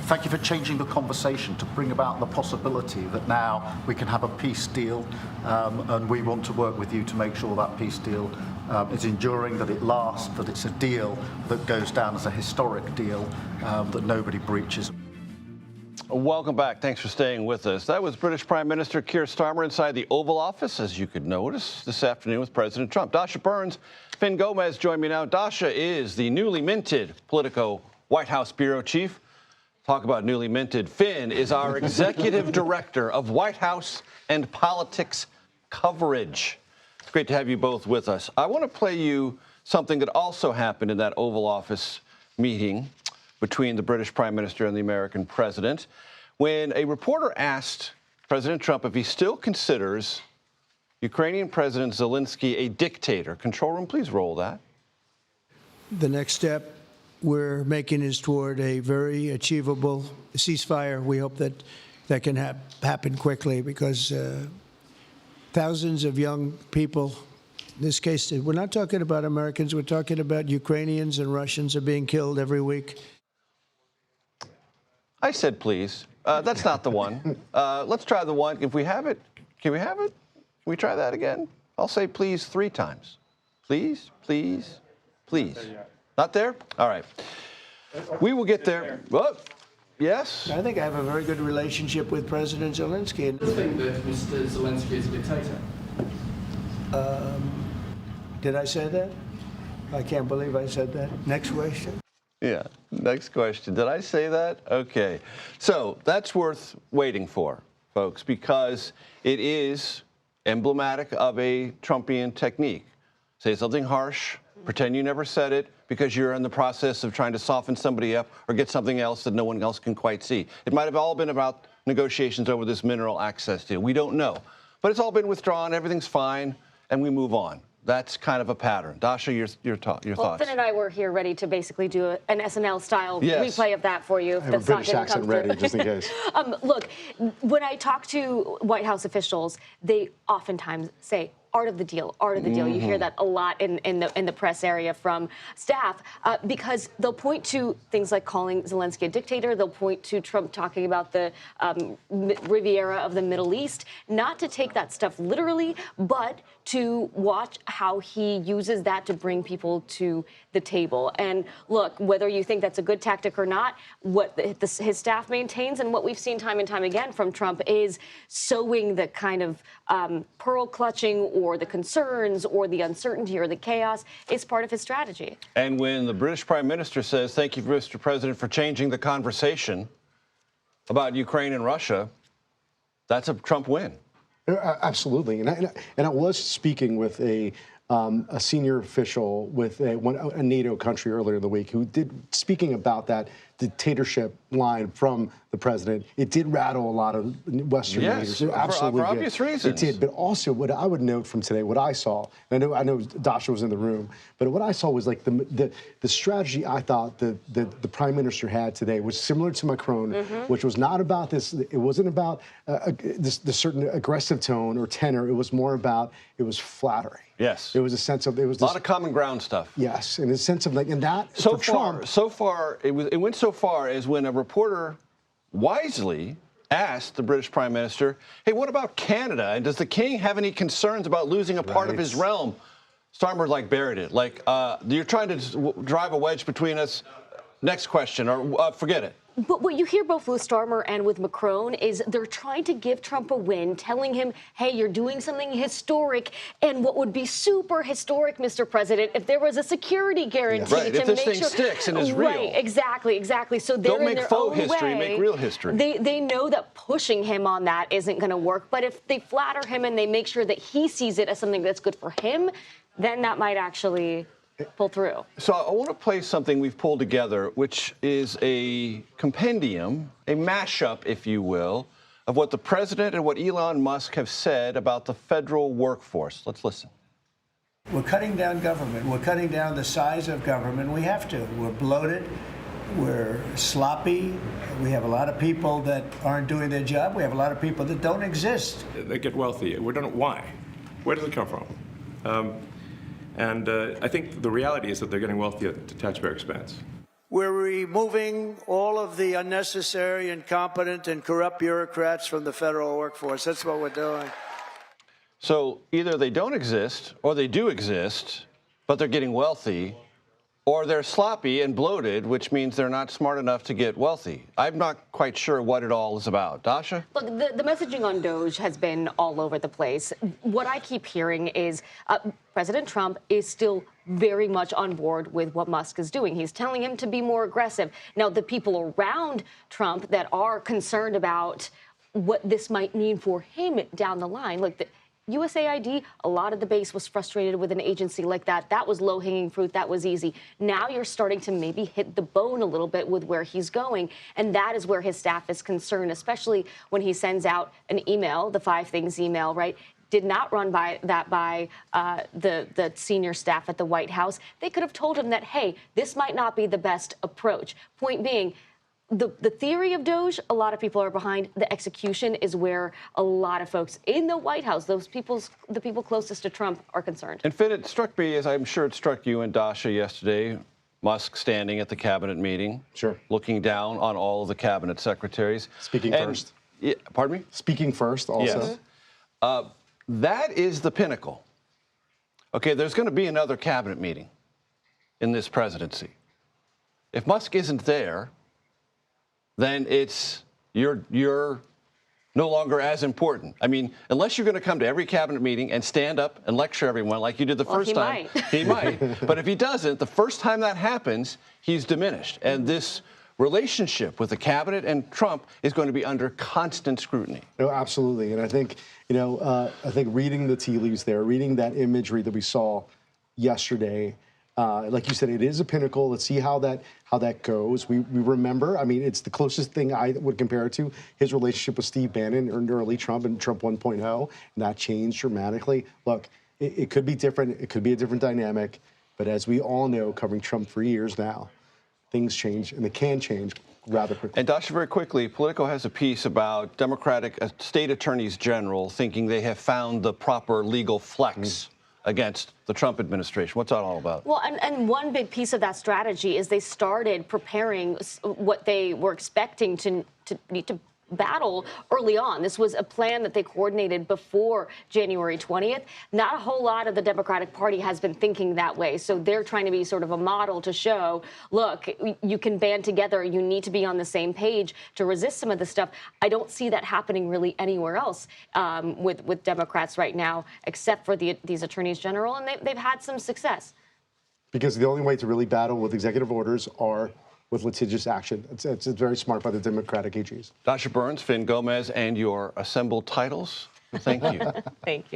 Thank you for changing the conversation to bring about the possibility that now we can have a peace deal, and we want to work with you to make sure that peace deal is enduring, that it lasts, that it's a deal that goes down as a historic deal, that nobody breaches. Welcome back. Thanks for staying with us. That was British Prime Minister Keir Starmer inside the Oval Office, as you could notice, this afternoon with President Trump. Dasha Burns, Fin Gómez join me now. Dasha is the newly minted Politico White House bureau chief. Talk about newly minted. Fin is our executive director of White House and politics coverage. It's great to have you both with us. I want to play you something that also happened in that Oval Office meeting between the British Prime Minister and the American President, when a reporter asked President Trump if he still considers Ukrainian President Zelenskyy a dictator. Control room, please roll that. The next step we're making is toward a very achievable ceasefire. We hope that that can happen quickly, because thousands of young people, in this case, we're not talking about Americans, we're talking about Ukrainians and Russians, are being killed every week. I said please. That's not the one. Let's try the one. If we have it, can we have it? Can we try that again? I'll say please 3 times. Please, please, please. Not there? All right. We will get there. Oh, yes? I think I have a very good relationship with President Zelenskyy. Do you think that Mr. Zelenskyy is a dictator? Did I say that? I can't believe I said that. Next question. Yeah, next question. Did I say that? Okay. So that's worth waiting for, folks, because it is emblematic of a Trumpian technique. Say something harsh, pretend you never said it, because you're in the process of trying to soften somebody up or get something else that no one else can quite see. It might have all been about negotiations over this mineral access deal. We don't know. But it's all been withdrawn, everything's fine, and we move on. That's kind of a pattern. Dasha, your thoughts? Finn and I were here ready to basically do an SNL-style replay of that for you. I have a British accent ready, just in case. Look, when I talk to White House officials, they oftentimes say, art of the deal, art of the deal. You hear that a lot in the press area from staff, because they'll point to things like calling Zelenskyy a dictator. They'll point to Trump talking about the Riviera of the Middle East, not to take that stuff literally, but to watch how he uses that to bring people to the table. And look, whether you think that's a good tactic or not, what his staff maintains and what we've seen time and time again from Trump is sowing the kind of pearl clutching or the concerns or the uncertainty or the chaos is part of his strategy. And when the British Prime Minister says, thank you, Mr. President, for changing the conversation about Ukraine and Russia, that's a Trump win. Absolutely. And I was speaking with a senior official with a NATO country earlier in the week who speaking about that dictatorship line from the president. It did rattle a lot of Western leaders. Absolutely, for obvious reasons. It did. But also, what I would note from today, what I saw, and I know Dasha was in the room, but what I saw was like the strategy I thought the prime minister had today was similar to Macron, which was not about this. It wasn't about this certain aggressive tone or tenor. It was more about it was flattery. Yes. It was a sense of, it was a lot of common ground stuff. Yes, in a sense of like, and that so for far, it went so far as when a reporter wisely asked the British Prime Minister, hey, what about Canada? And does the king have any concerns about losing a part of his realm? Starmer like buried it. Like, you're trying to drive a wedge between us. Next question, or forget it. But what you hear both with Starmer and with Macron is they're trying to give Trump a win, telling him, hey, you're doing something historic. And what would be super historic, Mr. President, if there was a security guarantee right, to if this make thing sure. sticks and is real. Right, exactly. So they're Don't make in their faux own history, way, make real history. They know that pushing him on that isn't going to work. But if they flatter him and they make sure that he sees it as something that's good for him, then that might actually pull through. So I want to play something we've pulled together, which is a compendium, a mashup, if you will, of what the president and what Elon Musk have said about the federal workforce. Let's listen. We're cutting down government. We're cutting down the size of government. We have to. We're bloated. We're sloppy. We have a lot of people that aren't doing their job. We have a lot of people that don't exist. They get wealthy. We don't know why. Where does it come from? And I think the reality is that they're getting wealthy at the taxpayer expense. We're removing all of the unnecessary, incompetent, and corrupt bureaucrats from the federal workforce. That's what we're doing. So either they don't exist or they do exist, but they're getting wealthy, or they're sloppy and bloated, which means they're not smart enough to get wealthy. I'm not quite sure what it all is about. Dasha? Look, the messaging on DOGE has been all over the place. What I keep hearing is President Trump is still very much on board with what Musk is doing. He's telling him to be more aggressive. Now, the people around Trump that are concerned about what this might mean for him down the line, look, USAID, a lot of the base was frustrated with an agency like that. That was low-hanging fruit. That was easy. Now you're starting to maybe hit the bone a little bit with where he's going, and that is where his staff is concerned, especially when he sends out an email, the 5 things email, right? Did not run by the senior staff at the White House. They could have told him that, hey, this might not be the best approach. Point being, the theory of DOGE, a lot of people are behind. The execution is where a lot of folks in the White House, the people closest to Trump, are concerned. And Finn, it struck me, as I'm sure it struck you and Dasha yesterday, Musk standing at the cabinet meeting, looking down on all of the cabinet secretaries. Speaking first. Yeah, pardon me? Speaking first also. Yes. That is the pinnacle. Okay, there's going to be another cabinet meeting in this presidency. If Musk isn't there, then you're no longer as important. I mean, unless you're going to come to every cabinet meeting and stand up and lecture everyone like you did the first time. He might. But if he doesn't, the first time that happens, he's diminished. And this relationship with the cabinet and Trump is going to be under constant scrutiny. No, absolutely. And I think, I think reading the tea leaves there, reading that imagery that we saw yesterday, like you said, it is a pinnacle. Let's see how that goes. We remember, I mean, it's the closest thing I would compare it to, his relationship with Steve Bannon and early Trump and Trump 1.0, and that changed dramatically. Look, it could be different. It could be a different dynamic. But as we all know, covering Trump for years now, things change, and they can change rather quickly. And Dasha, very quickly, Politico has a piece about Democratic state attorneys general thinking they have found the proper legal flex against the Trump administration. What's that all about? Well, and one big piece of that strategy is they started preparing what they were expecting to need to battle early on. This was a plan that they coordinated before January 20th. Not a whole lot of the Democratic Party has been thinking that way. So they're trying to be sort of a model to show, look, you can band together. You need to be on the same page to resist some of this stuff. I don't see that happening really anywhere else with Democrats right now, except for these attorneys general, and they've had some success. Because the only way to really battle with executive orders are with litigious action. It's very smart by the Democratic AGs. Dasha Burns, Fin Gómez, and your assembled titles. Thank you. Thank you.